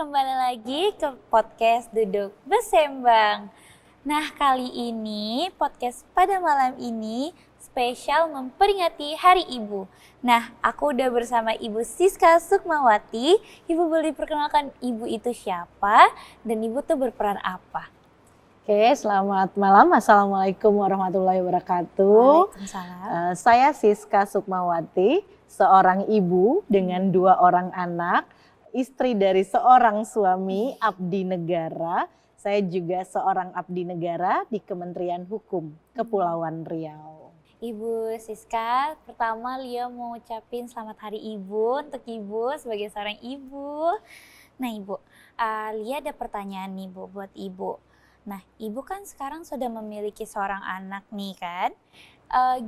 kembali lagi ke podcast Duduk Bersembang. Nah, kali ini podcast pada malam ini spesial memperingati Hari Ibu. Nah, aku udah bersama Ibu Siska Sukmawati. Ibu boleh perkenalkan ibu itu siapa dan ibu tuh berperan apa? Oke, selamat malam. Assalamualaikum warahmatullahi wabarakatuh. Waalaikumsalam. Saya Siska Sukmawati, seorang ibu dengan 2 orang anak, istri dari seorang suami abdi negara. Saya juga seorang abdi negara di Kementerian Hukum Kepulauan Riau. Ibu Siska, pertama Lia mau ucapin selamat Hari Ibu untuk Ibu sebagai seorang ibu. Nah Ibu, Lia ada pertanyaan nih Bu buat Ibu. Nah Ibu kan sekarang sudah memiliki seorang anak nih kan.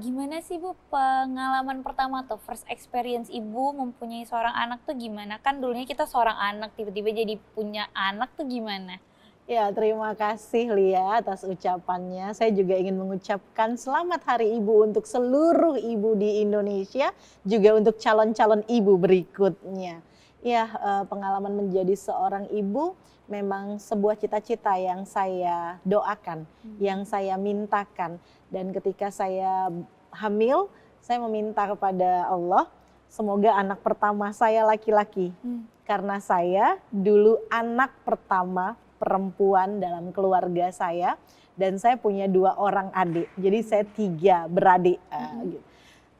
Gimana sih Bu pengalaman pertama tuh, first experience Ibu mempunyai seorang anak tuh gimana? Kan dulunya kita seorang anak, tiba-tiba jadi punya anak tuh gimana? Ya, terima kasih Lia atas ucapannya. Saya juga ingin mengucapkan selamat Hari Ibu untuk seluruh ibu di Indonesia, juga untuk calon-calon ibu berikutnya. Ya, pengalaman menjadi seorang ibu memang sebuah cita-cita yang saya doakan, yang saya mintakan. Dan ketika saya hamil, saya meminta kepada Allah, semoga anak pertama saya laki-laki. Karena saya dulu anak pertama perempuan dalam keluarga saya, dan saya punya 2 orang adik, jadi saya 3 beradik.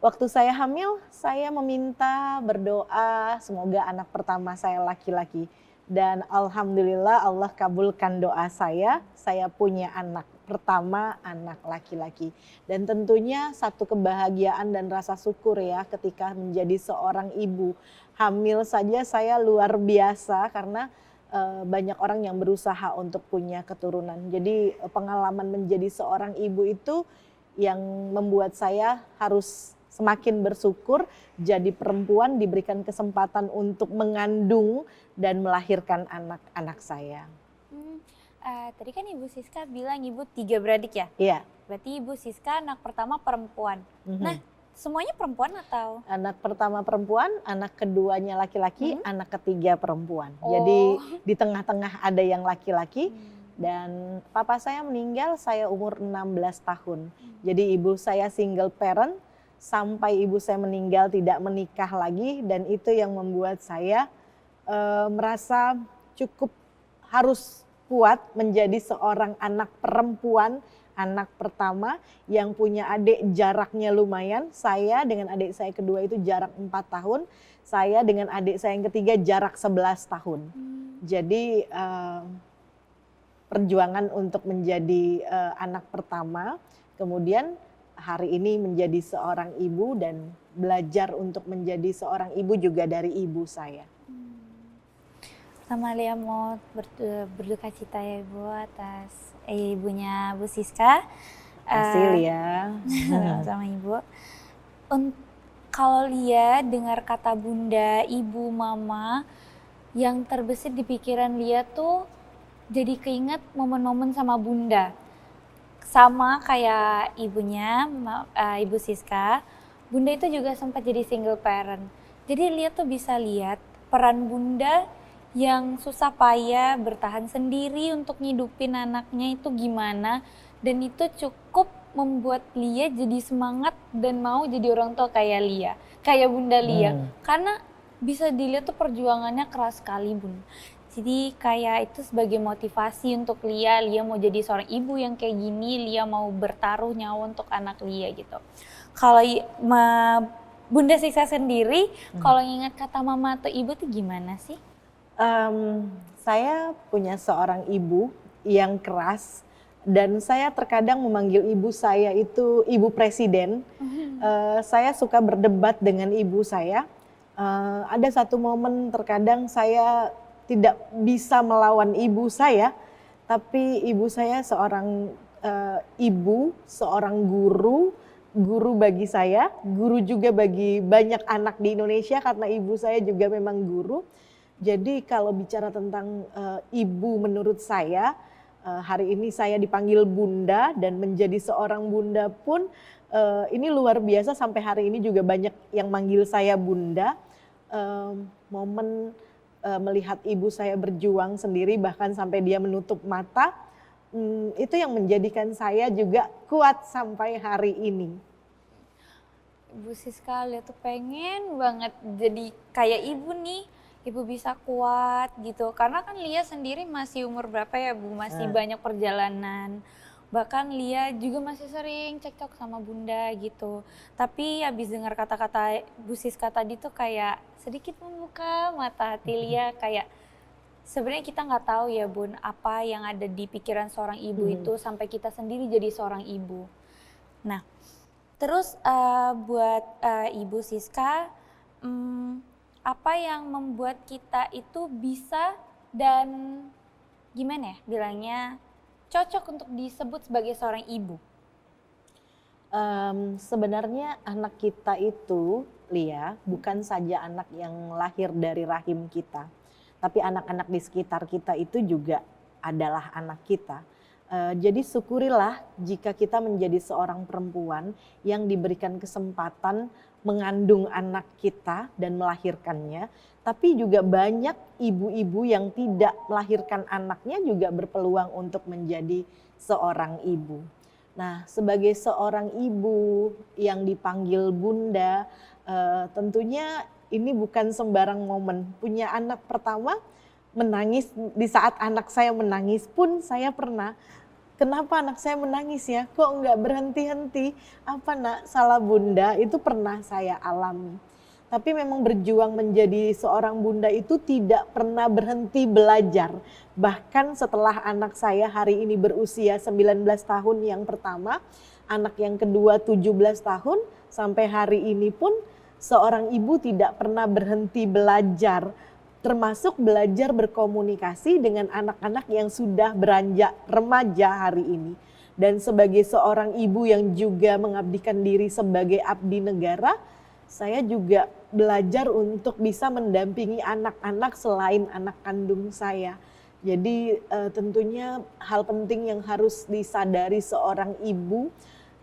Waktu saya hamil, saya meminta berdoa semoga anak pertama saya laki-laki, dan alhamdulillah Allah kabulkan doa saya punya anak pertama, anak laki-laki. Dan tentunya satu kebahagiaan dan rasa syukur ya ketika menjadi seorang ibu. Hamil saja saya luar biasa karena banyak orang yang berusaha untuk punya keturunan. Jadi pengalaman menjadi seorang ibu itu yang membuat saya harus semakin bersyukur jadi perempuan diberikan kesempatan untuk mengandung dan melahirkan anak-anak saya. Tadi kan Ibu Siska bilang Ibu 3 beradik ya? Iya. Berarti Ibu Siska anak pertama perempuan. Nah, semuanya perempuan atau? Anak pertama perempuan, anak keduanya laki-laki, anak ketiga perempuan. Oh. Jadi di tengah-tengah ada yang laki-laki. Dan papa saya meninggal saya umur 16 tahun. Jadi ibu saya single parent sampai ibu saya meninggal tidak menikah lagi, dan itu yang membuat saya merasa cukup harus kuat menjadi seorang anak perempuan, anak pertama yang punya adik jaraknya lumayan. Saya dengan adik saya kedua itu jarak 4 tahun, saya dengan adik saya yang ketiga jarak 11 tahun. Jadi perjuangan untuk menjadi anak pertama, kemudian hari ini menjadi seorang ibu dan belajar untuk menjadi seorang ibu juga dari ibu saya. Sama Lia mau berduka cita ya Ibu atas ibunya Bu Siska. Hasil ya. Sama Ibu. Kalau Lia dengar kata bunda, ibu, mama, yang terbesit di pikiran Lia tuh jadi keinget momen-momen sama bunda. Sama kayak ibunya, Ibu Siska, bunda itu juga sempat jadi single parent. Jadi Lia tuh bisa lihat peran bunda yang susah payah bertahan sendiri untuk ngidupin anaknya itu gimana, dan itu cukup membuat Lia jadi semangat dan mau jadi orang tua kayak Lia, kayak bunda Lia. Karena bisa dilihat tuh perjuangannya keras sekali Bun. Jadi kayak itu sebagai motivasi untuk Lia mau jadi seorang ibu yang kayak gini, Lia mau bertaruh nyawa untuk anak Lia gitu. Kalau Bunda Siska sendiri, kalau ingat kata mama atau ibu tuh gimana sih? Saya punya seorang ibu yang keras, dan saya terkadang memanggil ibu saya itu ibu presiden. Saya suka berdebat dengan ibu saya. Ada satu momen terkadang saya tidak bisa melawan ibu saya, tapi ibu saya seorang ibu, seorang guru bagi saya, guru juga bagi banyak anak di Indonesia karena ibu saya juga memang guru. Jadi kalau bicara tentang ibu menurut saya, hari ini saya dipanggil bunda dan menjadi seorang bunda pun ini luar biasa, sampai hari ini juga banyak yang manggil saya bunda. Momen melihat ibu saya berjuang sendiri bahkan sampai dia menutup mata, itu yang menjadikan saya juga kuat sampai hari ini. Ibu Siska, Lia tuh pengen banget jadi kayak ibu nih. Ibu bisa kuat gitu. Karena kan Lia sendiri masih umur berapa ya Bu? Masih banyak perjalanan. Bahkan Lia juga masih sering cekcok sama Bunda gitu. Tapi habis dengar kata-kata Bu Siska tadi tuh kayak sedikit membuka mata hati Lia. Kayak sebenarnya kita nggak tahu ya Bun, apa yang ada di pikiran seorang ibu itu sampai kita sendiri jadi seorang ibu. Nah, terus buat Ibu Siska, apa yang membuat kita itu bisa dan gimana ya bilangnya cocok untuk disebut sebagai seorang ibu? Sebenarnya anak kita itu, Lia, bukan saja anak yang lahir dari rahim kita, tapi anak-anak di sekitar kita itu juga adalah anak kita. Jadi syukurilah jika kita menjadi seorang perempuan yang diberikan kesempatan mengandung anak kita dan melahirkannya, tapi juga banyak ibu-ibu yang tidak melahirkan anaknya juga berpeluang untuk menjadi seorang ibu. Nah, sebagai seorang ibu yang dipanggil Bunda, tentunya ini bukan sembarang momen. Punya anak pertama, menangis, di saat anak saya menangis pun saya pernah, kenapa anak saya menangis ya? Kok enggak berhenti-henti? Apa nak salah Bunda? Itu pernah saya alami. Tapi memang berjuang menjadi seorang bunda itu tidak pernah berhenti belajar. Bahkan setelah anak saya hari ini berusia 19 tahun yang pertama, anak yang kedua 17 tahun, sampai hari ini pun seorang ibu tidak pernah berhenti belajar. Termasuk belajar berkomunikasi dengan anak-anak yang sudah beranjak remaja hari ini. Dan sebagai seorang ibu yang juga mengabdikan diri sebagai abdi negara, saya juga belajar untuk bisa mendampingi anak-anak selain anak kandung saya. Jadi tentunya hal penting yang harus disadari seorang ibu,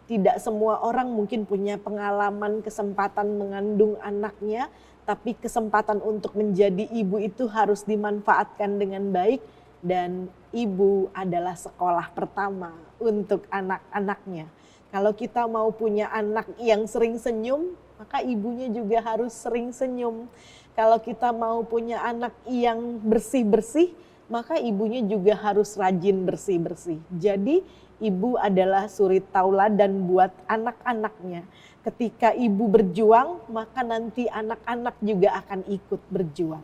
tidak semua orang mungkin punya pengalaman kesempatan mengandung anaknya, tapi kesempatan untuk menjadi ibu itu harus dimanfaatkan dengan baik, dan ibu adalah sekolah pertama untuk anak-anaknya. Kalau kita mau punya anak yang sering senyum, maka ibunya juga harus sering senyum. Kalau kita mau punya anak yang bersih-bersih, maka ibunya juga harus rajin bersih-bersih. Jadi ibu adalah suri tauladan buat anak-anaknya. Ketika ibu berjuang, maka nanti anak-anak juga akan ikut berjuang.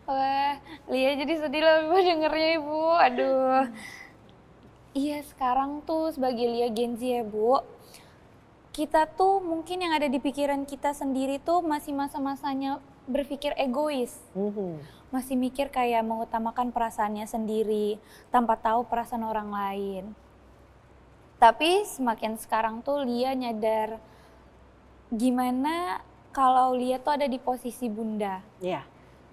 Wah, Lia jadi sedih lah Ibu dengernya Ibu. Aduh. Iya, sekarang tuh sebagai Lia Gen Z ya Bu, kita tuh mungkin yang ada di pikiran kita sendiri tuh masih masa-masanya berpikir egois. Masih mikir kayak mengutamakan perasaannya sendiri tanpa tahu perasaan orang lain. Tapi semakin sekarang tuh Lia nyadar gimana kalau Lia tuh ada di posisi Bunda. Ya.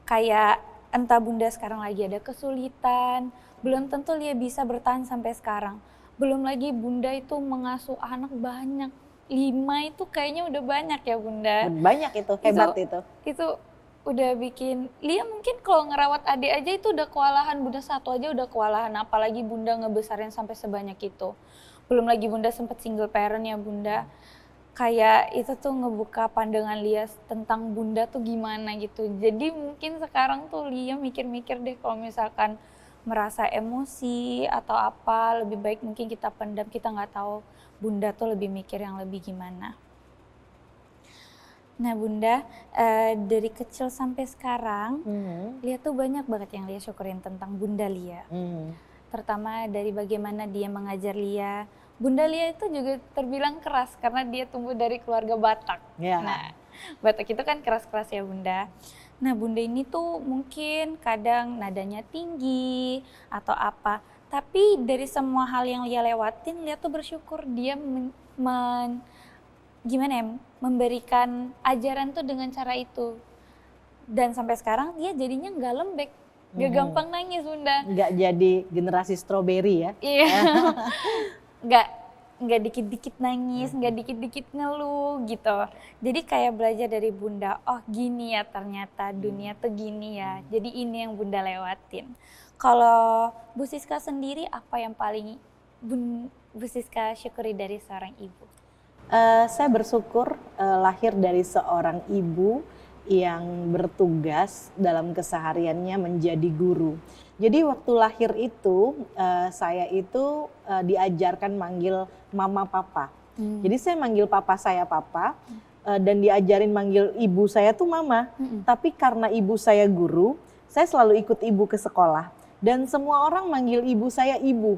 Kayak entah Bunda sekarang lagi ada kesulitan, belum tentu Lia bisa bertahan sampai sekarang. Belum lagi Bunda itu mengasuh anak banyak. 5 itu kayaknya udah banyak ya Bunda. Banyak itu, hebat itu. Itu udah bikin, Lia mungkin kalau ngerawat adik aja itu udah kewalahan, Bunda satu aja udah kewalahan. Apalagi Bunda ngebesarin sampai sebanyak itu. Belum lagi Bunda sempet single parent ya Bunda. Kayak itu tuh ngebuka pandangan Lia tentang Bunda tuh gimana gitu. Jadi mungkin sekarang tuh Lia mikir-mikir deh kalau misalkan merasa emosi atau apa, lebih baik mungkin kita pendam, kita nggak tahu Bunda tuh lebih mikir yang lebih gimana. Nah Bunda, dari kecil sampai sekarang, Lia tuh banyak banget yang Lia syukurin tentang Bunda Lia. Terutama dari bagaimana dia mengajar Lia. Bunda Lia itu juga terbilang keras karena dia tumbuh dari keluarga Batak. Ya. Nah, Batak itu kan keras-keras ya Bunda. Nah Bunda ini tuh mungkin kadang nadanya tinggi atau apa. Tapi dari semua hal yang Lia lewatin, Lia tuh bersyukur dia memberikan ajaran tuh dengan cara itu. Dan sampai sekarang dia jadinya nggak lembek. Gak gampang nangis Bunda. Nggak jadi generasi stroberi ya. Iya. Nggak, nggak dikit-dikit nangis, nggak dikit-dikit ngeluh gitu. Jadi kayak belajar dari bunda, oh gini ya ternyata dunia tuh gini ya. Jadi ini yang bunda lewatin. Kalau Bu Siska sendiri apa yang paling Bu Siska syukuri dari seorang ibu? Saya bersyukur lahir dari seorang ibu yang bertugas dalam kesehariannya menjadi guru. Jadi waktu lahir itu saya itu diajarkan manggil mama papa. Jadi saya manggil papa saya papa dan diajarin manggil ibu saya tuh mama. Tapi karena ibu saya guru, saya selalu ikut ibu ke sekolah dan semua orang manggil ibu saya ibu.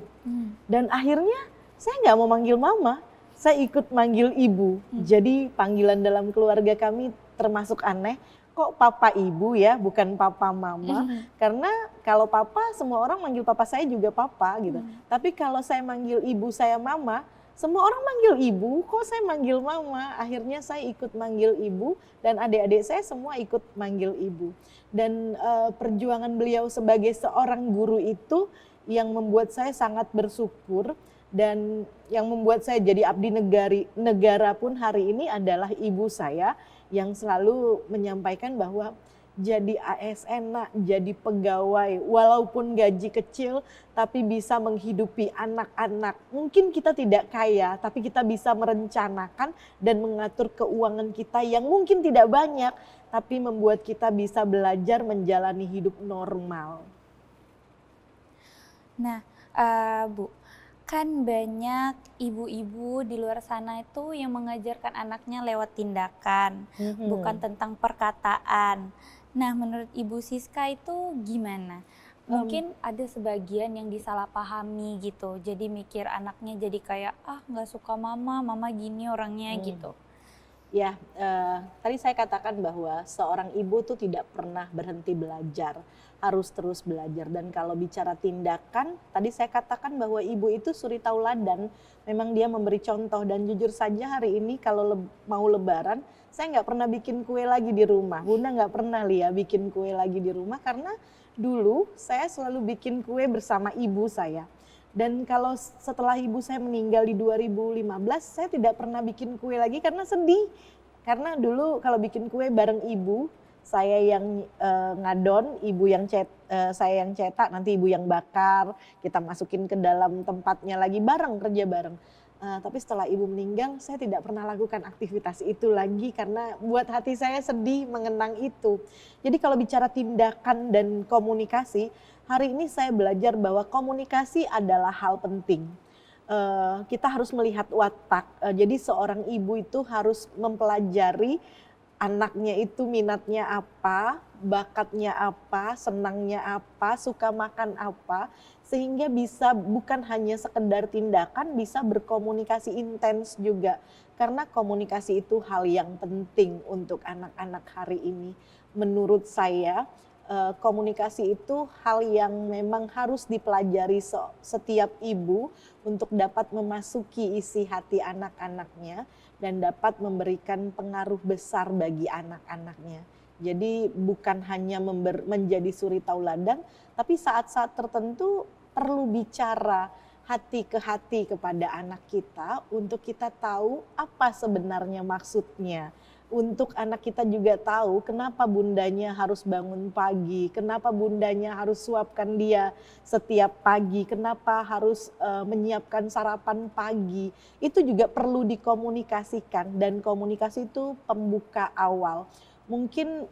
Dan akhirnya saya nggak mau manggil mama. Saya ikut manggil ibu, jadi panggilan dalam keluarga kami termasuk aneh. Kok papa ibu ya, bukan papa mama? Karena kalau papa, semua orang manggil papa saya juga papa gitu. Tapi kalau saya manggil ibu saya mama, semua orang manggil ibu, kok saya manggil mama? Akhirnya saya ikut manggil ibu dan adik-adik saya semua ikut manggil ibu. Dan perjuangan beliau sebagai seorang guru itu yang membuat saya sangat bersyukur. Dan yang membuat saya jadi abdi negara pun hari ini adalah ibu saya yang selalu menyampaikan bahwa jadi ASN nak, jadi pegawai walaupun gaji kecil tapi bisa menghidupi anak-anak. Mungkin kita tidak kaya tapi kita bisa merencanakan dan mengatur keuangan kita yang mungkin tidak banyak tapi membuat kita bisa belajar menjalani hidup normal. Nah, Bu, kan banyak ibu-ibu di luar sana itu yang mengajarkan anaknya lewat tindakan, bukan tentang perkataan. Nah, menurut Ibu Siska itu gimana? Mungkin ada sebagian yang disalahpahami gitu, jadi mikir anaknya jadi kayak, ah nggak suka mama, mama gini orangnya gitu. Ya, tadi saya katakan bahwa seorang ibu tuh tidak pernah berhenti belajar, harus terus belajar. Dan kalau bicara tindakan, tadi saya katakan bahwa ibu itu suri tauladan, memang dia memberi contoh. Dan jujur saja hari ini kalau mau lebaran, saya nggak pernah bikin kue lagi di rumah. Bunda nggak pernah Lia bikin kue lagi di rumah karena dulu saya selalu bikin kue bersama ibu saya. Dan kalau setelah ibu saya meninggal di 2015, saya tidak pernah bikin kue lagi karena sedih. Karena dulu kalau bikin kue bareng ibu, saya yang ngadon, ibu yang saya yang cetak, nanti ibu yang bakar, kita masukin ke dalam tempatnya lagi bareng, kerja bareng. Tapi setelah ibu meninggal, saya tidak pernah lakukan aktivitas itu lagi karena buat hati saya sedih mengenang itu. Jadi kalau bicara tindakan dan komunikasi, hari ini saya belajar bahwa komunikasi adalah hal penting. Kita harus melihat watak. Jadi seorang ibu itu harus mempelajari anaknya itu minatnya apa, bakatnya apa, senangnya apa, suka makan apa, sehingga bisa bukan hanya sekedar tindakan, bisa berkomunikasi intens juga. Karena komunikasi itu hal yang penting untuk anak-anak hari ini. Menurut saya, komunikasi itu hal yang memang harus dipelajari setiap ibu untuk dapat memasuki isi hati anak-anaknya dan dapat memberikan pengaruh besar bagi anak-anaknya. Jadi bukan hanya menjadi suri tauladan, tapi saat-saat tertentu perlu bicara hati ke hati kepada anak kita untuk kita tahu apa sebenarnya maksudnya. Untuk anak kita juga tahu kenapa bundanya harus bangun pagi, kenapa bundanya harus suapkan dia setiap pagi, kenapa harus menyiapkan sarapan pagi. Itu juga perlu dikomunikasikan dan komunikasi itu pembuka awal. Mungkin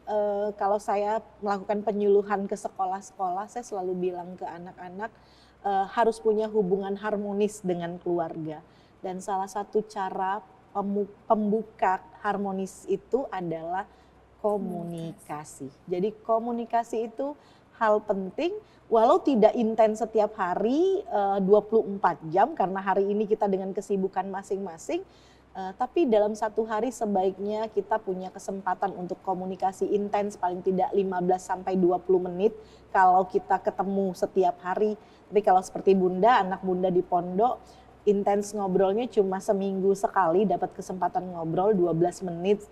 kalau saya melakukan penyuluhan ke sekolah-sekolah, saya selalu bilang ke anak-anak harus punya hubungan harmonis dengan keluarga. Dan salah satu cara pembuka harmonis itu adalah komunikasi. Jadi komunikasi itu hal penting, walau tidak intens setiap hari 24 jam karena hari ini kita dengan kesibukan masing-masing, tapi dalam satu hari sebaiknya kita punya kesempatan untuk komunikasi intens paling tidak 15 sampai 20 menit kalau kita ketemu setiap hari. Tapi kalau seperti Bunda, anak Bunda di pondok, intens ngobrolnya cuma seminggu sekali, dapat kesempatan ngobrol 12 menit.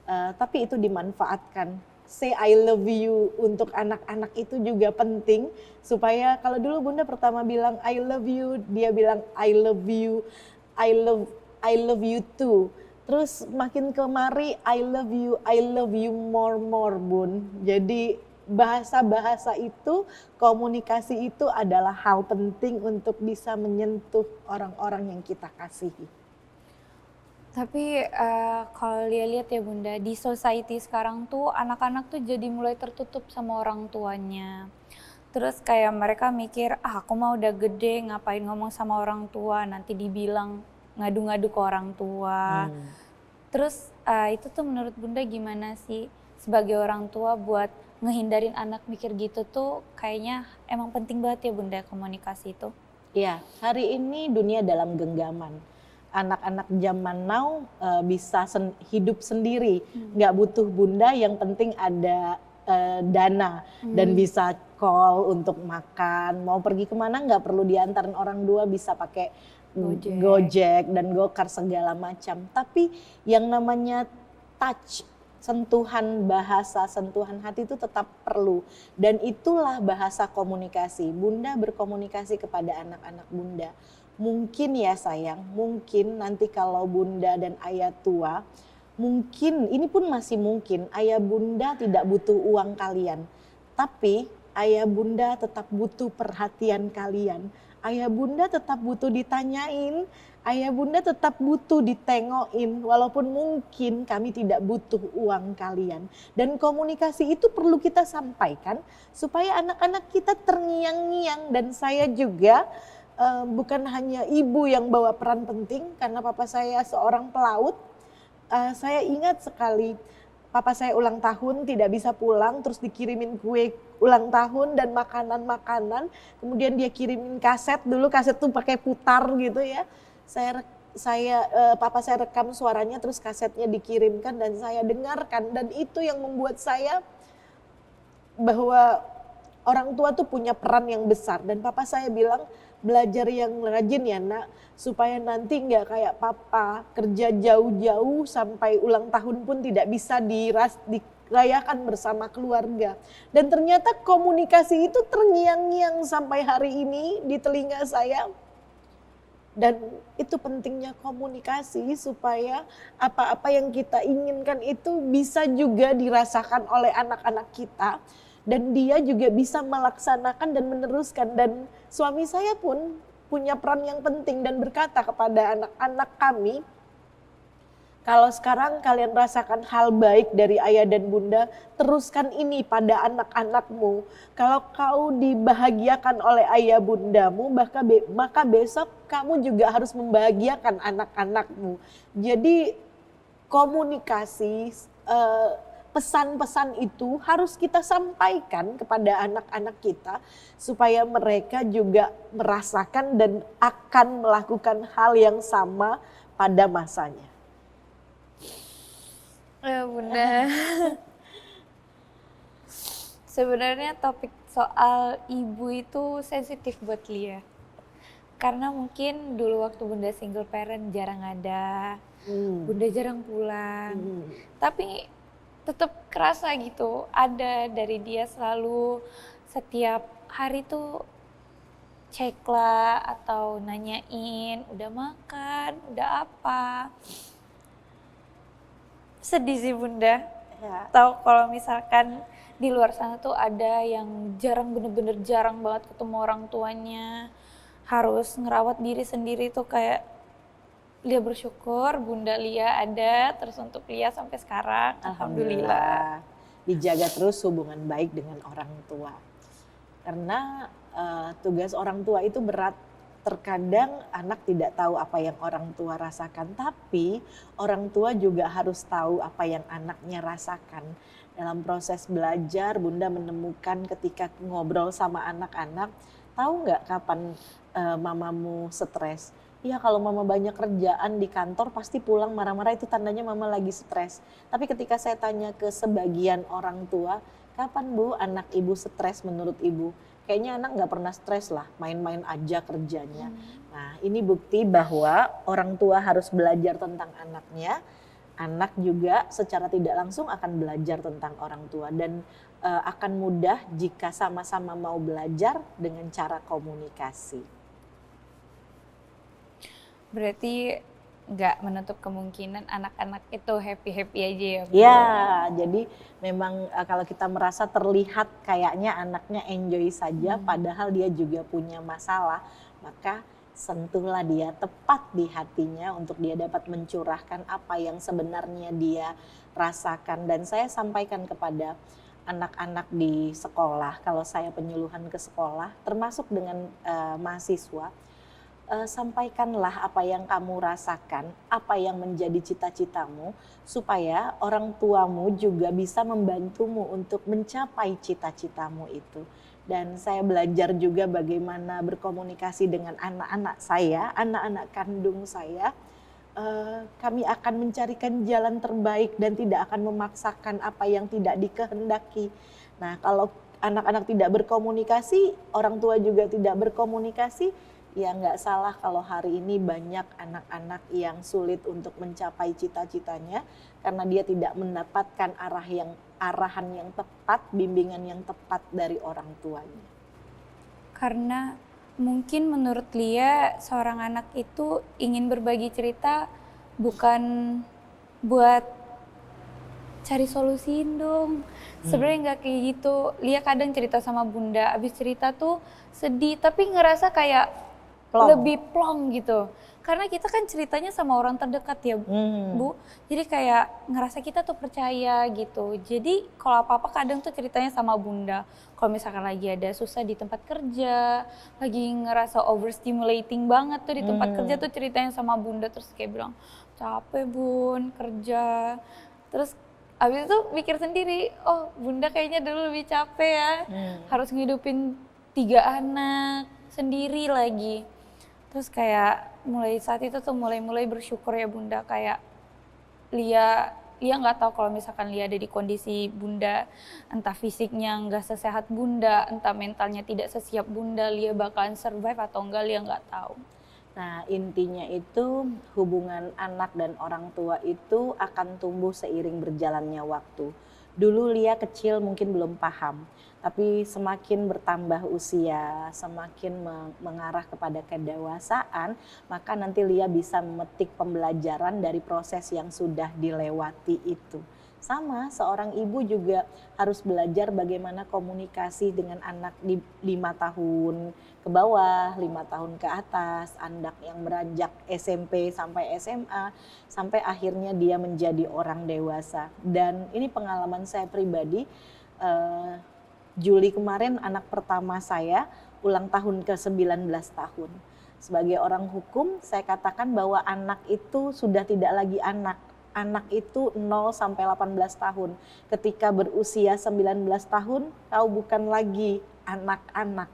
Tapi itu dimanfaatkan. Say I love you untuk anak-anak itu juga penting. Supaya kalau dulu Bunda pertama bilang I love you, dia bilang I love you. I love you too. Terus makin kemari I love you more Bun. Jadi bahasa-bahasa itu, komunikasi itu adalah hal penting untuk bisa menyentuh orang-orang yang kita kasihi. Tapi kalau lihat ya Bunda, di society sekarang tuh anak-anak tuh jadi mulai tertutup sama orang tuanya. Terus kayak mereka mikir, aku mah udah gede ngapain ngomong sama orang tua, nanti dibilang ngadu-ngadu ke orang tua. Terus itu tuh menurut Bunda gimana sih sebagai orang tua buat ngehindarin anak mikir gitu tuh kayaknya emang penting banget ya Bunda komunikasi itu. Ya, hari ini dunia dalam genggaman. Anak-anak zaman now bisa hidup sendiri, nggak butuh bunda, yang penting ada dana dan bisa call untuk makan, mau pergi kemana nggak perlu diantarin orang tua, bisa pakai Gojek dan Gokar segala macam. Tapi yang namanya touch, sentuhan bahasa, sentuhan hati itu tetap perlu. Dan itulah bahasa komunikasi. Bunda berkomunikasi kepada anak-anak bunda. Mungkin ya sayang, mungkin nanti kalau bunda dan ayah tua, mungkin ini pun masih mungkin ayah bunda tidak butuh uang kalian. Tapi ayah bunda tetap butuh perhatian kalian. Ayah bunda tetap butuh ditanyain, ayah bunda tetap butuh ditengokin, walaupun mungkin kami tidak butuh uang kalian. Dan komunikasi itu perlu kita sampaikan supaya anak-anak kita terngiang-ngiang. Dan saya juga bukan hanya ibu yang bawa peran penting, karena papa saya seorang pelaut. Saya ingat sekali papa saya ulang tahun tidak bisa pulang, terus dikirimin kue ulang tahun dan makanan-makanan. Kemudian dia kirimin kaset, dulu kaset tuh pakai putar gitu ya. Papa saya rekam suaranya, terus kasetnya dikirimkan dan saya dengarkan. Dan itu yang membuat saya bahwa orang tua tuh punya peran yang besar. Dan papa saya bilang, belajar yang rajin ya nak, supaya nanti nggak kayak papa kerja jauh-jauh sampai ulang tahun pun tidak bisa dirayakan bersama keluarga. Dan ternyata komunikasi itu terngiang-ngiang sampai hari ini di telinga saya. Dan itu pentingnya komunikasi supaya apa-apa yang kita inginkan itu bisa juga dirasakan oleh anak-anak kita. Dan dia juga bisa melaksanakan dan meneruskan. Dan suami saya pun punya peran yang penting dan berkata kepada anak-anak kami, kalau sekarang kalian rasakan hal baik dari ayah dan bunda, teruskan ini pada anak-anakmu. Kalau kau dibahagiakan oleh ayah bundamu, maka besok kamu juga harus membahagiakan anak-anakmu. Jadi komunikasi, pesan-pesan itu harus kita sampaikan kepada anak-anak kita supaya mereka juga merasakan dan akan melakukan hal yang sama pada masanya. Ya Bunda. Sebenarnya topik soal ibu itu sensitif buat Lia. Karena mungkin dulu waktu Bunda single parent jarang ada, Bunda jarang pulang. Tapi tetap kerasa gitu, ada dari dia selalu setiap hari tuh cek lah atau nanyain udah makan, udah apa. Sedih sih Bunda, tahu kalau misalkan di luar sana tuh ada yang jarang, bener-bener jarang banget ketemu orang tuanya, harus ngerawat diri sendiri tuh. Kayak Lia bersyukur Bunda Lia ada terus untuk Lia sampai sekarang. Alhamdulillah. Dijaga terus hubungan baik dengan orang tua. Karena tugas orang tua itu berat. Terkadang anak tidak tahu apa yang orang tua rasakan, tapi orang tua juga harus tahu apa yang anaknya rasakan. Dalam proses belajar, Bunda menemukan ketika ngobrol sama anak-anak, tahu nggak kapan mamamu stres? Iya, kalau mama banyak kerjaan di kantor pasti pulang marah-marah, itu tandanya mama lagi stres. Tapi ketika saya tanya ke sebagian orang tua, kapan Bu anak ibu stres menurut ibu? Kayaknya anak nggak pernah stres lah, main-main aja kerjanya. Nah, ini bukti bahwa orang tua harus belajar tentang anaknya. Anak juga secara tidak langsung akan belajar tentang orang tua. Dan akan mudah jika sama-sama mau belajar dengan cara komunikasi. Berarti nggak menutup kemungkinan anak-anak itu happy-happy aja ya, Bu? Ya, jadi memang kalau kita merasa terlihat kayaknya anaknya enjoy saja, padahal dia juga punya masalah, maka sentuhlah dia tepat di hatinya untuk dia dapat mencurahkan apa yang sebenarnya dia rasakan. Dan saya sampaikan kepada anak-anak di sekolah, kalau saya penyuluhan ke sekolah, termasuk dengan mahasiswa, sampaikanlah apa yang kamu rasakan, apa yang menjadi cita-citamu, supaya orang tuamu juga bisa membantumu untuk mencapai cita-citamu itu. Dan saya belajar juga bagaimana berkomunikasi dengan anak-anak saya, anak-anak kandung saya. Kami akan mencarikan jalan terbaik dan tidak akan memaksakan apa yang tidak dikehendaki. Nah, kalau anak-anak tidak berkomunikasi, orang tua juga tidak berkomunikasi, ya nggak salah kalau hari ini banyak anak-anak yang sulit untuk mencapai cita-citanya karena dia tidak mendapatkan arahan yang tepat, bimbingan yang tepat dari orang tuanya. Karena mungkin menurut Lia seorang anak itu ingin berbagi cerita bukan buat cari solusiin dong. Sebenarnya nggak kayak gitu. Lia kadang cerita sama bunda, abis cerita tuh sedih tapi ngerasa kayak lebih plong gitu. Karena kita kan ceritanya sama orang terdekat ya, Bu. Jadi kayak ngerasa kita tuh percaya gitu. Jadi kalau apa-apa kadang tuh ceritanya sama bunda. Kalau misalkan lagi ada susah di tempat kerja, lagi ngerasa overstimulating banget tuh di tempat kerja tuh ceritanya sama bunda. Terus kayak bilang, capek bun kerja. Terus abis itu mikir sendiri, oh bunda kayaknya dulu lebih capek ya. Harus ngidupin 3 anak sendiri lagi. Terus kayak mulai saat itu tuh mulai bersyukur ya bunda, kayak Lia nggak tahu kalau misalkan Lia ada di kondisi bunda, entah fisiknya nggak sesehat bunda, entah mentalnya tidak sesiap bunda, Lia bakalan survive atau enggak, Lia nggak tahu. Nah, intinya itu hubungan anak dan orang tua itu akan tumbuh seiring berjalannya waktu. Dulu Lia kecil mungkin belum paham, tapi semakin bertambah usia, semakin mengarah kepada kedewasaan, maka nanti Lia bisa memetik pembelajaran dari proses yang sudah dilewati itu. Sama, seorang ibu juga harus belajar bagaimana komunikasi dengan anak di 5 tahun ke bawah, 5 tahun ke atas, anak yang beranjak SMP sampai SMA, sampai akhirnya dia menjadi orang dewasa. Dan ini pengalaman saya pribadi, Juli kemarin anak pertama saya ulang tahun ke-19 tahun. Sebagai orang hukum, saya katakan bahwa anak itu sudah tidak lagi anak. Anak itu 0 sampai 18 tahun. Ketika berusia 19 tahun, kau bukan lagi anak-anak.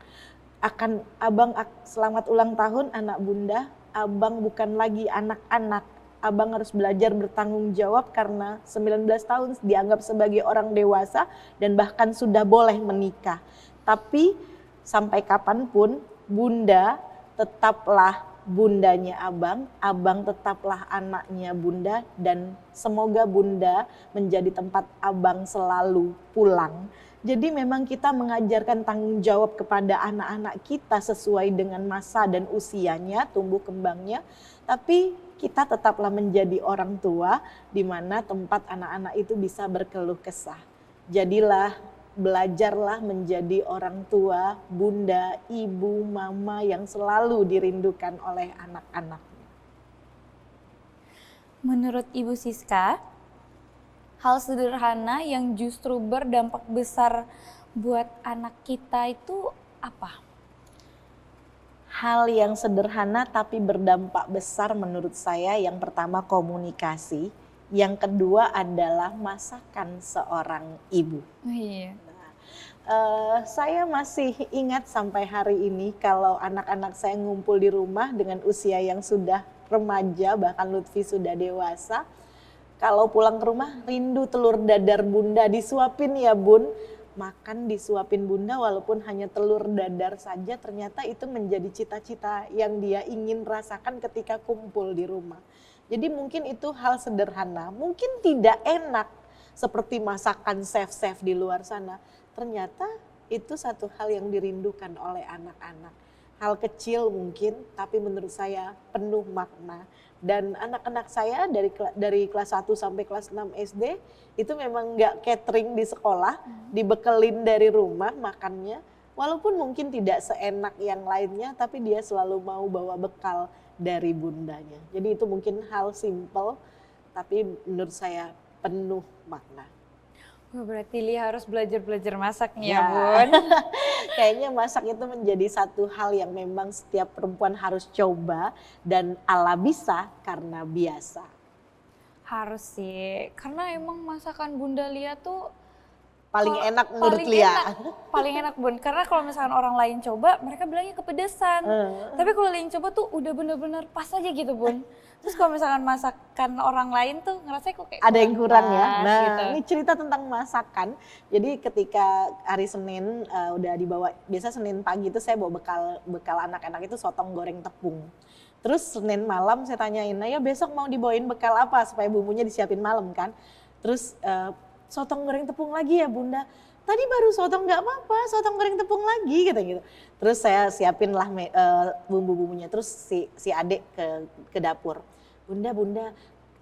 Abang selamat ulang tahun anak bunda, abang bukan lagi anak-anak. Abang harus belajar bertanggung jawab karena 19 tahun dianggap sebagai orang dewasa dan bahkan sudah boleh menikah. Tapi sampai kapanpun bunda tetaplah bundanya abang, abang tetaplah anaknya bunda, dan semoga bunda menjadi tempat abang selalu pulang. Jadi memang kita mengajarkan tanggung jawab kepada anak-anak kita sesuai dengan masa dan usianya, tumbuh kembangnya, tapi kita tetaplah menjadi orang tua di mana tempat anak-anak itu bisa berkeluh kesah. Jadilah, belajarlah menjadi orang tua, bunda, ibu, mama yang selalu dirindukan oleh anak-anak. Menurut Ibu Siska, hal sederhana yang justru berdampak besar buat anak kita itu apa? Hal yang sederhana tapi berdampak besar menurut saya, yang pertama komunikasi, yang kedua adalah masakan seorang ibu. Iya. Saya masih ingat sampai hari ini kalau anak-anak saya ngumpul di rumah dengan usia yang sudah remaja, bahkan Lutfi sudah dewasa. Kalau pulang ke rumah rindu telur dadar bunda, disuapin ya bun. Makan disuapin bunda walaupun hanya telur dadar saja, ternyata itu menjadi cita-cita yang dia ingin rasakan ketika kumpul di rumah. Jadi mungkin itu hal sederhana, mungkin tidak enak seperti masakan chef-chef di luar sana. Ternyata itu satu hal yang dirindukan oleh anak-anak. hal kecil mungkin, tapi menurut saya penuh makna. Dan anak-anak saya dari kelas 1 sampai kelas 6 SD itu memang nggak catering di sekolah, dibekelin dari rumah makannya. Walaupun mungkin tidak seenak yang lainnya, tapi dia selalu mau bawa bekal dari bundanya. Jadi itu mungkin hal simple, tapi menurut saya penuh makna. Wah, berarti Lia harus belajar masak nih ya, Ya. Bun. Kayaknya masak itu menjadi satu hal yang memang setiap perempuan harus coba dan ala bisa karena biasa. Harus sih, karena emang masakan Bunda Lia tuh Paling kalau- enak menurut paling Lia. paling enak Bun, karena kalau misalkan orang lain coba, mereka bilangnya kepedesan. Tapi kalau Lia yang coba tuh udah bener-bener pas aja gitu Bun. Terus kalau misalkan masakan orang lain tuh ngerasa kok kayak Ada yang kurang ya. pas Nah, gitu. ini cerita tentang masakan. Jadi ketika hari Senin udah dibawa, biasa Senin pagi itu saya bawa bekal anak-anak itu sotong goreng tepung. Terus Senin malam saya tanyain, nah ya besok mau dibawain bekal apa supaya bumbunya disiapin malam kan. Terus sotong goreng tepung lagi ya Bunda. Tadi baru sotong nggak apa-apa, sotong goreng tepung lagi gitu. Terus saya siapin lah bumbu-bumbunya. Terus si adik ke dapur. Bunda,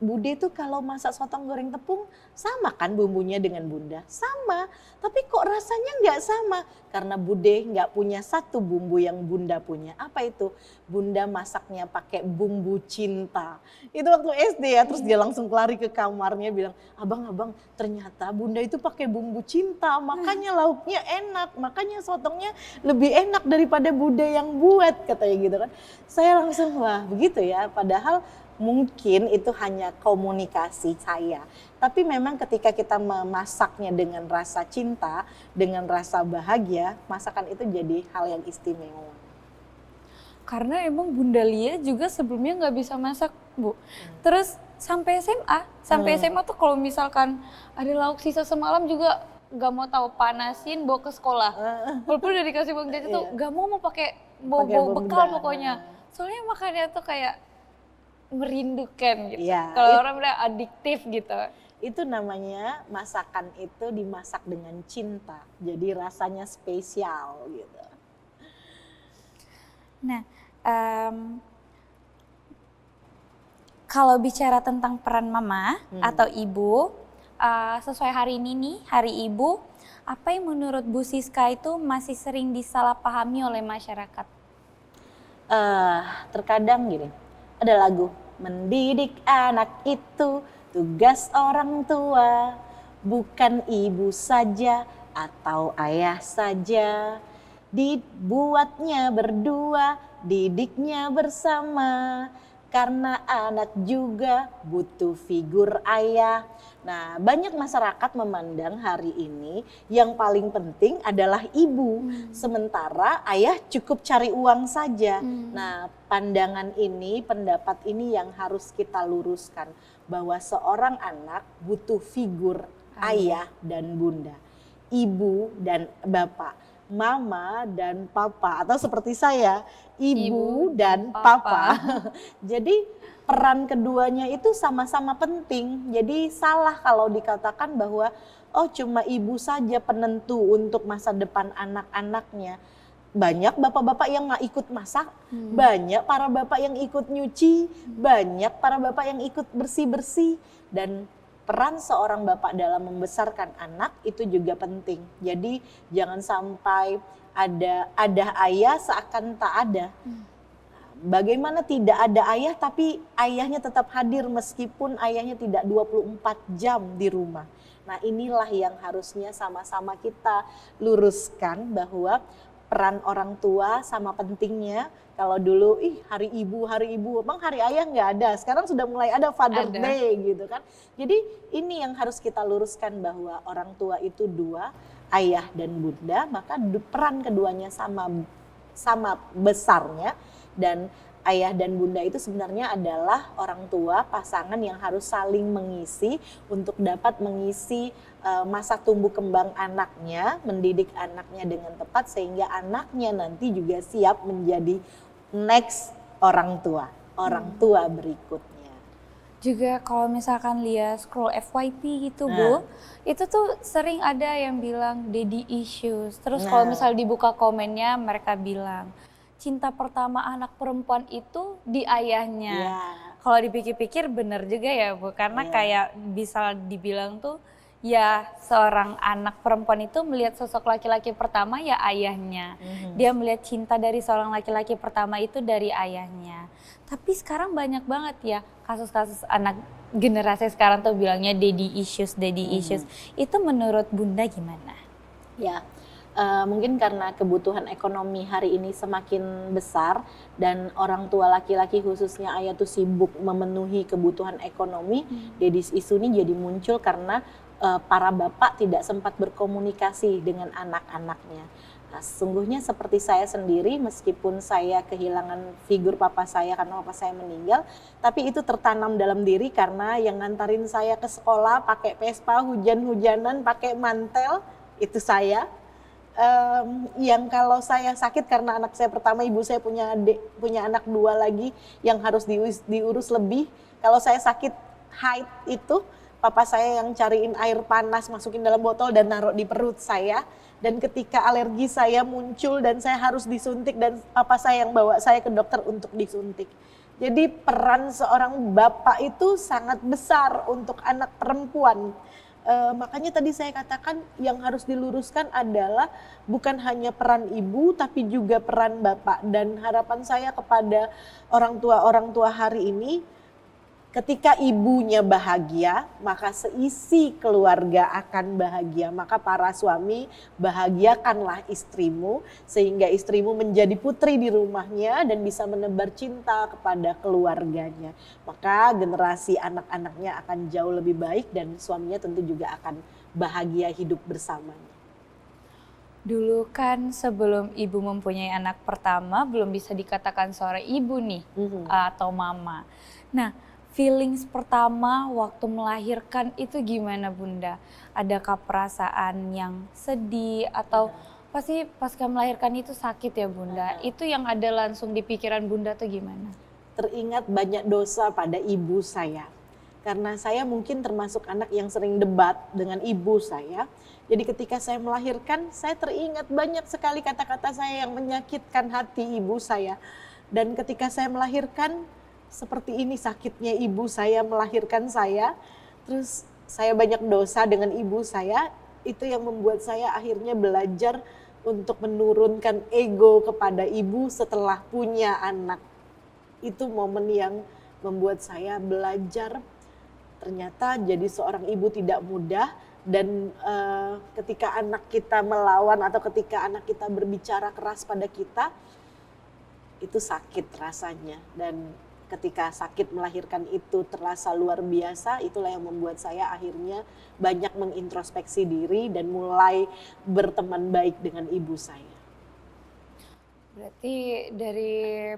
Bude tuh kalau masak sotong goreng tepung sama kan bumbunya dengan Bunda? Sama, tapi kok rasanya nggak sama? Karena Bude nggak punya satu bumbu yang Bunda punya. Apa itu? Bunda masaknya pakai bumbu cinta. Itu waktu SD ya, terus dia langsung lari ke kamarnya bilang, abang ternyata Bunda itu pakai bumbu cinta, makanya lauknya enak, makanya sotongnya lebih enak daripada Bude yang buat, katanya gitu kan. Saya langsung, wah begitu ya, padahal mungkin itu hanya komunikasi saya. Tapi memang ketika kita memasaknya dengan rasa cinta, dengan rasa bahagia, masakan itu jadi hal yang istimewa. Karena emang Bunda Lia juga sebelumnya nggak bisa masak, Bu. Terus sampai SMA tuh kalau misalkan ada lauk sisa semalam juga nggak mau tahu, panasin bawa ke sekolah. Walaupun udah dikasih uang jajan tuh nggak mau pakai bawa bekal Bunda. pokoknya. Soalnya makannya tuh kayak merindukan gitu. Iya, Kalau orang bilang adiktif gitu. Itu namanya masakan itu dimasak dengan cinta. Jadi rasanya spesial gitu. Nah, kalau bicara tentang peran mama atau ibu, sesuai hari ini nih, Hari Ibu, apa yang menurut Bu Siska itu masih sering disalahpahami oleh masyarakat? Terkadang gini, ada lagu, mendidik anak itu tugas orang tua, bukan ibu saja atau ayah saja. Dibuatnya berdua, didiknya bersama, karena anak juga butuh figur ayah. Nah, banyak masyarakat memandang hari ini yang paling penting adalah ibu, sementara ayah cukup cari uang saja. Nah, pandangan ini, pendapat ini yang harus kita luruskan, bahwa seorang anak butuh figur ayah dan bunda, ibu dan bapak, mama dan papa, atau seperti saya, ibu dan papa. Jadi peran keduanya itu sama-sama penting. Jadi salah kalau dikatakan bahwa oh cuma ibu saja penentu untuk masa depan anak-anaknya. Banyak bapak-bapak yang nggak ikut masak, banyak para bapak yang ikut nyuci, banyak para bapak yang ikut bersih-bersih. Dan peran seorang bapak dalam membesarkan anak itu juga penting. Jadi jangan sampai ada ayah seakan tak ada. Bagaimana tidak ada ayah tapi ayahnya tetap hadir meskipun ayahnya tidak 24 jam di rumah. Nah, inilah yang harusnya sama-sama kita luruskan, bahwa peran orang tua sama pentingnya. Kalau dulu hari ibu, emang hari ayah nggak ada. Sekarang sudah mulai ada Father Day gitu kan. Jadi ini yang harus kita luruskan, bahwa orang tua itu dua, ayah dan bunda, maka peran keduanya sama besarnya. Dan ayah dan bunda itu sebenarnya adalah orang tua, pasangan yang harus saling mengisi untuk dapat mengisi masa tumbuh kembang anaknya, mendidik anaknya dengan tepat sehingga anaknya nanti juga siap menjadi next orang tua berikutnya. Juga kalau misalkan Lia scroll FYP gitu Bu, itu tuh sering ada yang bilang daddy issues. Terus kalau misalnya dibuka komennya mereka bilang, cinta pertama anak perempuan itu di ayahnya. Iya. Kalau dipikir-pikir bener juga ya Bu, karena Iya. kayak bisa dibilang tuh ya seorang anak perempuan itu melihat sosok laki-laki pertama ya ayahnya. Dia melihat cinta dari seorang laki-laki pertama itu dari ayahnya. Tapi sekarang banyak banget ya kasus-kasus anak generasi sekarang tuh bilangnya daddy issues, daddy issues. Itu menurut Bunda gimana? Ya, mungkin karena kebutuhan ekonomi hari ini semakin besar dan orang tua laki-laki khususnya ayah tuh sibuk memenuhi kebutuhan ekonomi, daddy's issue ini jadi muncul karena para bapak tidak sempat berkomunikasi dengan anak-anaknya. Nah, sesungguhnya seperti saya sendiri, meskipun saya kehilangan figur papa saya karena papa saya meninggal, tapi itu tertanam dalam diri karena yang ngantarin saya ke sekolah pakai Vespa, hujan-hujanan, pakai mantel, itu saya. Yang kalau saya sakit karena anak saya pertama, ibu saya punya anak 2 lagi yang harus diurus lebih. Kalau saya sakit haid itu, papa saya yang cariin air panas, masukin dalam botol dan naruh di perut saya. Dan ketika alergi saya muncul dan saya harus disuntik dan papa saya yang bawa saya ke dokter untuk disuntik. Jadi peran seorang bapak itu sangat besar untuk anak perempuan. Makanya tadi saya katakan yang harus diluruskan adalah bukan hanya peran ibu tapi juga peran bapak. Dan harapan saya kepada orang tua hari ini, ketika ibunya bahagia, maka seisi keluarga akan bahagia. Maka para suami, bahagiakanlah istrimu sehingga istrimu menjadi putri di rumahnya dan bisa menebar cinta kepada keluarganya. Maka generasi anak-anaknya akan jauh lebih baik dan suaminya tentu juga akan bahagia hidup bersamanya. Dulu kan sebelum ibu mempunyai anak pertama belum bisa dikatakan seorang ibu nih atau mama. Nah, feelings pertama waktu melahirkan itu gimana Bunda? Adakah perasaan yang sedih atau pasti pasca melahirkan itu sakit ya Bunda? Itu yang ada langsung di pikiran Bunda tuh gimana? Teringat banyak dosa pada ibu saya. Karena saya mungkin termasuk anak yang sering debat dengan ibu saya. Jadi ketika saya melahirkan, saya teringat banyak sekali kata-kata saya yang menyakitkan hati ibu saya. Dan ketika saya melahirkan, seperti ini sakitnya ibu saya melahirkan saya. Terus saya banyak dosa dengan ibu saya. Itu yang membuat saya akhirnya belajar untuk menurunkan ego kepada ibu setelah punya anak. Itu momen yang membuat saya belajar ternyata jadi seorang ibu tidak mudah. Dan ketika anak kita melawan atau ketika anak kita berbicara keras pada kita, itu sakit rasanya. Dan ketika sakit melahirkan itu terasa luar biasa, itulah yang membuat saya akhirnya banyak mengintrospeksi diri dan mulai berteman baik dengan ibu saya. Berarti dari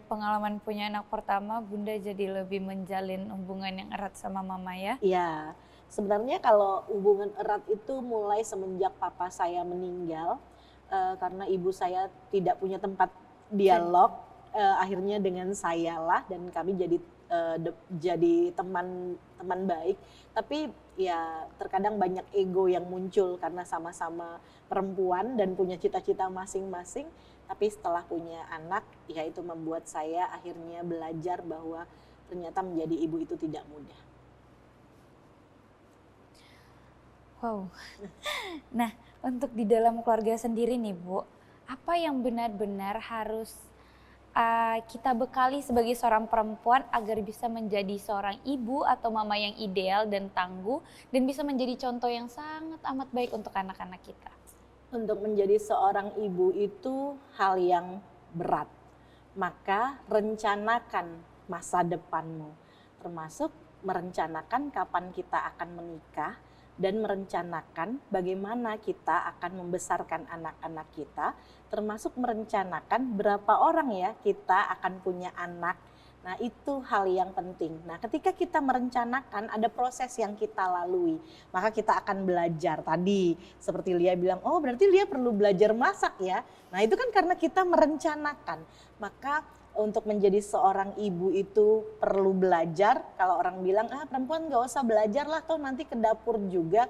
pengalaman punya anak pertama, Bunda jadi lebih menjalin hubungan yang erat sama mama ya? Iya, sebenarnya kalau hubungan erat itu mulai semenjak papa saya meninggal, karena ibu saya tidak punya tempat dialog, akhirnya dengan saya lah dan kami jadi teman baik. Tapi ya terkadang banyak ego yang muncul karena sama-sama perempuan dan punya cita-cita masing-masing. Tapi setelah punya anak, ya itu membuat saya akhirnya belajar bahwa ternyata menjadi ibu itu tidak mudah. Wow. Nah, untuk di dalam keluarga sendiri nih Bu, apa yang benar-benar harus kita bekali sebagai seorang perempuan agar bisa menjadi seorang ibu atau mama yang ideal dan tangguh dan bisa menjadi contoh yang sangat amat baik untuk anak-anak kita? Untuk menjadi seorang ibu itu hal yang berat. Maka rencanakan masa depanmu, termasuk merencanakan kapan kita akan menikah dan merencanakan bagaimana kita akan membesarkan anak-anak kita, termasuk merencanakan berapa orang ya kita akan punya anak. Nah, itu hal yang penting. Nah, ketika kita merencanakan ada proses yang kita lalui, maka kita akan belajar. Tadi seperti Lia bilang, oh berarti Lia perlu belajar masak ya. Nah, itu kan karena kita merencanakan. Maka untuk menjadi seorang ibu itu perlu belajar. Kalau orang bilang, perempuan gak usah belajar lah, toh nanti ke dapur juga.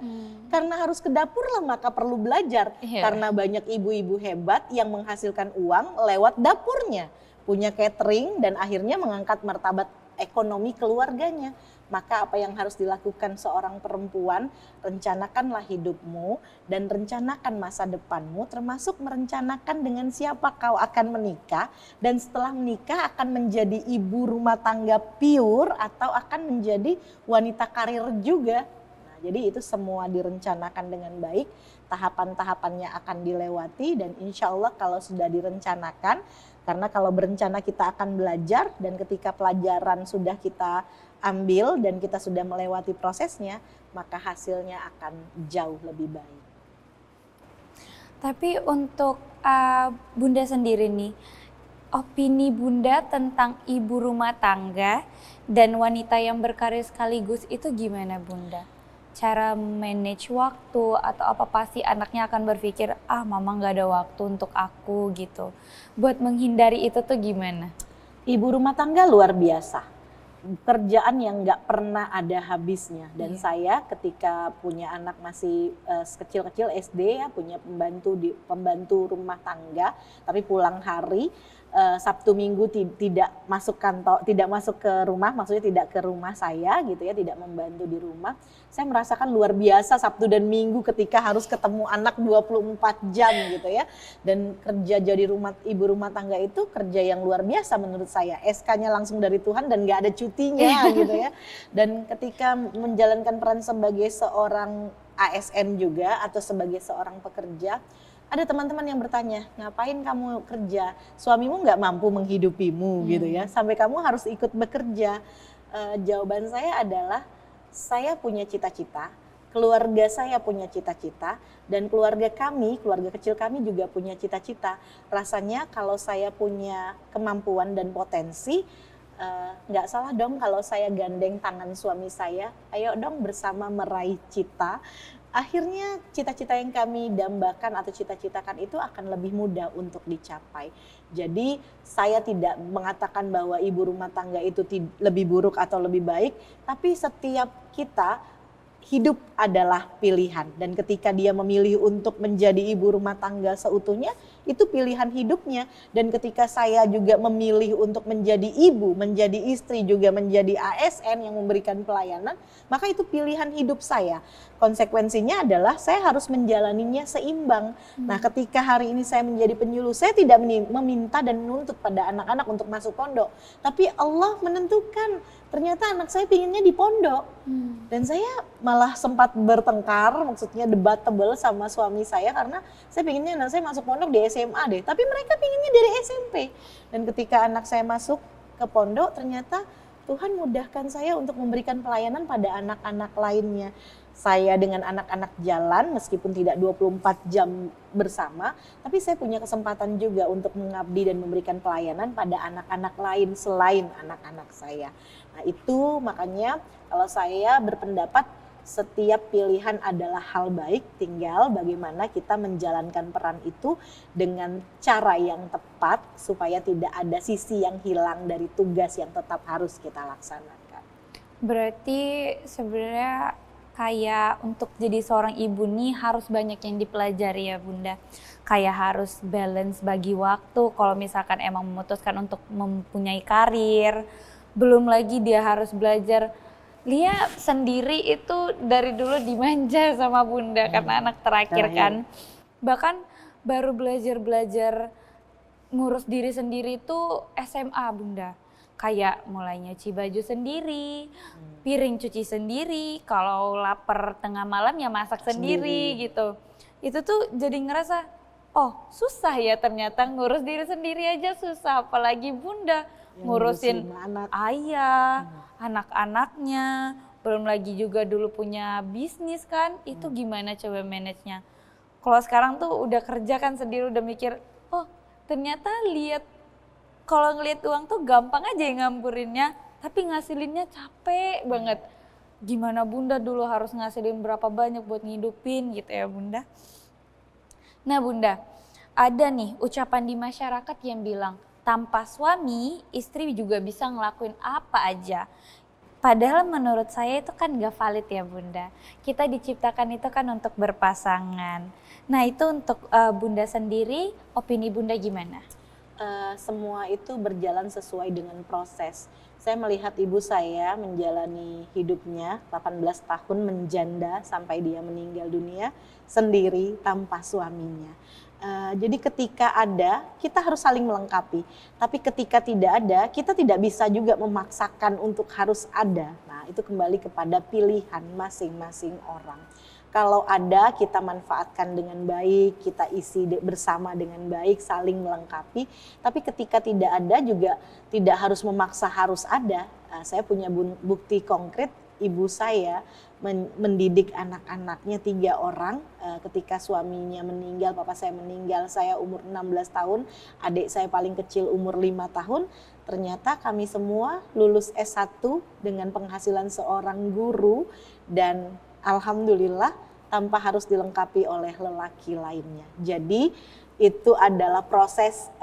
Karena harus ke dapur lah maka perlu belajar. Iya. Karena banyak ibu-ibu hebat yang menghasilkan uang lewat dapurnya. Punya catering dan akhirnya mengangkat martabat ekonomi keluarganya. Maka apa yang harus dilakukan seorang perempuan, rencanakanlah hidupmu dan rencanakan masa depanmu, termasuk merencanakan dengan siapa kau akan menikah, dan setelah menikah akan menjadi ibu rumah tangga pure atau akan menjadi wanita karir juga. Nah, jadi itu semua direncanakan dengan baik, tahapan-tahapannya akan dilewati, dan insya Allah kalau sudah direncanakan, karena kalau berencana kita akan belajar, dan ketika pelajaran sudah kita ambil dan kita sudah melewati prosesnya, maka hasilnya akan jauh lebih baik. Tapi untuk Bunda sendiri nih, opini Bunda tentang ibu rumah tangga dan wanita yang berkarir sekaligus itu gimana Bunda? Cara manage waktu atau apa, pasti anaknya akan berpikir, mama gak ada waktu untuk aku gitu. Buat menghindari itu tuh gimana? Ibu rumah tangga luar biasa. Kerjaan yang nggak pernah ada habisnya, dan saya ketika punya anak masih kecil-kecil SD ya, punya pembantu rumah tangga, tapi pulang hari Sabtu Minggu tidak masuk kantor, tidak masuk ke rumah, maksudnya tidak ke rumah saya gitu ya, tidak membantu di rumah. Saya merasakan luar biasa Sabtu dan Minggu ketika harus ketemu anak 24 jam gitu ya. Dan kerja jadi ibu rumah tangga itu kerja yang luar biasa menurut saya. SK-nya langsung dari Tuhan dan gak ada cutinya gitu ya. Dan ketika menjalankan peran sebagai seorang ASN juga atau sebagai seorang pekerja, ada teman-teman yang bertanya, ngapain kamu kerja? Suamimu nggak mampu menghidupimu gitu ya, sampai kamu harus ikut bekerja. Jawaban saya adalah, saya punya cita-cita, keluarga saya punya cita-cita, dan keluarga kecil kami juga punya cita-cita. Rasanya kalau saya punya kemampuan dan potensi, nggak salah dong kalau saya gandeng tangan suami saya, ayo dong bersama meraih cita. Akhirnya cita-cita yang kami dambakan atau cita-citakan itu akan lebih mudah untuk dicapai. Jadi saya tidak mengatakan bahwa ibu rumah tangga itu lebih buruk atau lebih baik, tapi setiap kita hidup adalah pilihan, dan ketika dia memilih untuk menjadi ibu rumah tangga seutuhnya, itu pilihan hidupnya. Dan ketika saya juga memilih untuk menjadi ibu, menjadi istri, juga menjadi ASN yang memberikan pelayanan, maka itu pilihan hidup saya. Konsekuensinya adalah saya harus menjalaninya seimbang. Nah, ketika hari ini saya menjadi penyuluh, saya tidak meminta dan menuntut pada anak-anak untuk masuk pondok, tapi Allah menentukan. Ternyata anak saya pinginnya di pondok. Dan saya malah sempat bertengkar, maksudnya debatable sama suami saya, karena saya pinginnya anak saya masuk pondok di SMA deh, tapi mereka pinginnya dari SMP. Dan ketika anak saya masuk ke pondok, ternyata Tuhan mudahkan saya untuk memberikan pelayanan pada anak-anak lainnya. Saya dengan anak-anak jalan meskipun tidak 24 jam bersama, tapi saya punya kesempatan juga untuk mengabdi dan memberikan pelayanan pada anak-anak lain selain anak-anak saya. Nah, itu makanya kalau saya berpendapat setiap pilihan adalah hal baik, tinggal bagaimana kita menjalankan peran itu dengan cara yang tepat supaya tidak ada sisi yang hilang dari tugas yang tetap harus kita laksanakan. Berarti sebenarnya kayak untuk jadi seorang ibu nih harus banyak yang dipelajari ya Bunda. Kayak harus balance bagi waktu kalau misalkan emang memutuskan untuk mempunyai karir. Belum lagi dia harus belajar. Lia sendiri itu dari dulu dimanja sama Bunda karena anak terakhir kan. Bahkan baru belajar ngurus diri sendiri itu SMA Bunda. Kayak mulai nyuci baju sendiri, piring cuci sendiri, kalau lapar tengah malam ya masak sendiri gitu. Itu tuh jadi ngerasa, oh susah ya ternyata ngurus diri sendiri aja susah, apalagi Bunda ngurusin ayah, anak-anaknya, belum lagi juga dulu punya bisnis kan, itu gimana coba manage-nya? Kalau sekarang tuh udah kerja kan sendiri, udah mikir, oh ternyata kalau ngelihat uang tuh gampang aja ngampurinnya, tapi ngasilinnya capek banget. Gimana Bunda dulu harus ngasilin berapa banyak buat ngidupin gitu ya Bunda. Nah Bunda, ada nih ucapan di masyarakat yang bilang, tanpa suami, istri juga bisa ngelakuin apa aja. Padahal menurut saya itu kan gak valid ya Bunda. Kita diciptakan itu kan untuk berpasangan. Nah itu untuk Bunda sendiri, opini Bunda gimana? Semua itu berjalan sesuai dengan proses. Saya melihat ibu saya menjalani hidupnya 18 tahun menjanda sampai dia meninggal dunia sendiri tanpa suaminya. Jadi ketika ada, kita harus saling melengkapi. Tapi ketika tidak ada, kita tidak bisa juga memaksakan untuk harus ada. Nah, itu kembali kepada pilihan masing-masing orang. Kalau ada, kita manfaatkan dengan baik, kita isi bersama dengan baik, saling melengkapi. Tapi ketika tidak ada juga tidak harus memaksa harus ada. Saya punya bukti konkret, ibu saya mendidik anak-anaknya 3 orang. Ketika suaminya meninggal, papa saya meninggal, saya umur 16 tahun, adik saya paling kecil umur 5 tahun. Ternyata kami semua lulus S1 dengan penghasilan seorang guru dan alhamdulillah tanpa harus dilengkapi oleh lelaki lainnya. Jadi itu adalah proses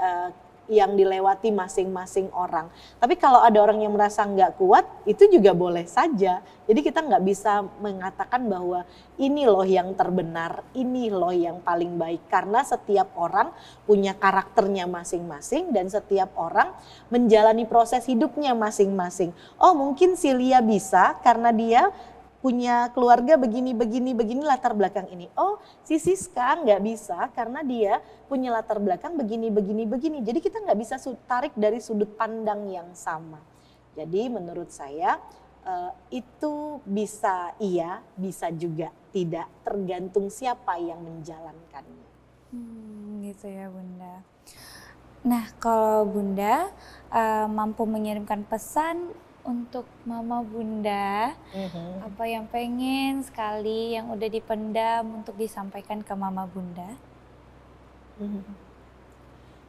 yang dilewati masing-masing orang. Tapi kalau ada orang yang merasa nggak kuat, itu juga boleh saja. Jadi kita nggak bisa mengatakan bahwa ini loh yang terbenar, ini loh yang paling baik. Karena setiap orang punya karakternya masing-masing dan setiap orang menjalani proses hidupnya masing-masing. Oh mungkin si Lia bisa karena dia punya keluarga begini latar belakang ini. Oh si Siska nggak bisa karena dia punya latar belakang begini. Jadi kita nggak bisa tarik dari sudut pandang yang sama. Jadi menurut saya itu bisa iya, bisa juga tidak, tergantung siapa yang menjalankannya. Gitu ya Bunda. Nah kalau Bunda mampu mengirimkan pesan untuk mama Bunda, apa yang pengen sekali yang udah dipendam untuk disampaikan ke mama Bunda?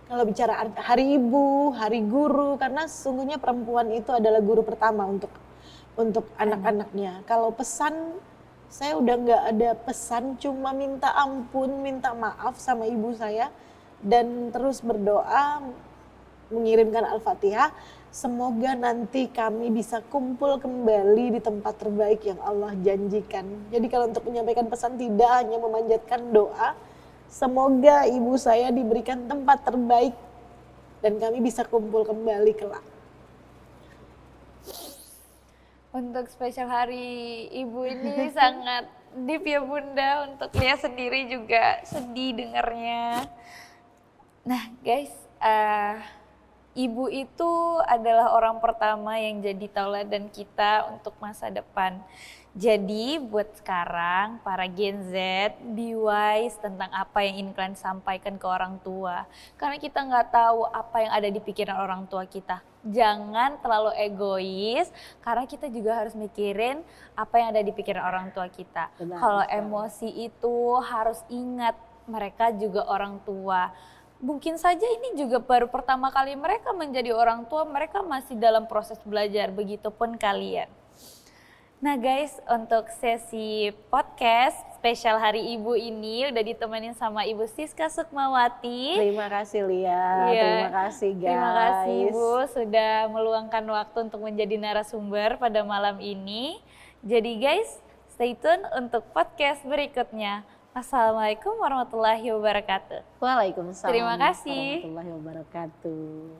Kalau bicara hari ibu, hari guru, karena sesungguhnya perempuan itu adalah guru pertama untuk anak-anaknya. Kalau pesan, saya udah nggak ada pesan, cuma minta ampun, minta maaf sama ibu saya, dan terus berdoa, mengirimkan Al-Fatihah. Semoga nanti kami bisa kumpul kembali di tempat terbaik yang Allah janjikan. Jadi kalau untuk menyampaikan pesan tidak hanya memanjatkan doa, semoga ibu saya diberikan tempat terbaik dan kami bisa kumpul kembali kelak. Untuk spesial hari ibu ini sangat deep ya Bunda, untuk Lia sendiri juga sedih dengarnya. Nah guys, ibu itu adalah orang pertama yang jadi tauladan kita untuk masa depan. Jadi buat sekarang para Gen Z, be wise tentang apa yang ingin kalian sampaikan ke orang tua. Karena kita nggak tahu apa yang ada di pikiran orang tua kita. Jangan terlalu egois, karena kita juga harus mikirin apa yang ada di pikiran orang tua kita. Kalau emosi itu harus ingat, mereka juga orang tua. Mungkin saja ini juga baru pertama kali mereka menjadi orang tua, mereka masih dalam proses belajar, begitupun kalian. Nah guys, untuk sesi podcast spesial Hari Ibu ini udah ditemenin sama Ibu Siska Sukmawati. Terima kasih Lia, terima kasih guys. Terima kasih Ibu sudah meluangkan waktu untuk menjadi narasumber pada malam ini. Jadi guys, stay tune untuk podcast berikutnya. Assalamualaikum warahmatullahi wabarakatuh. Waalaikumsalam. Terima kasih. Warahmatullahi wabarakatuh.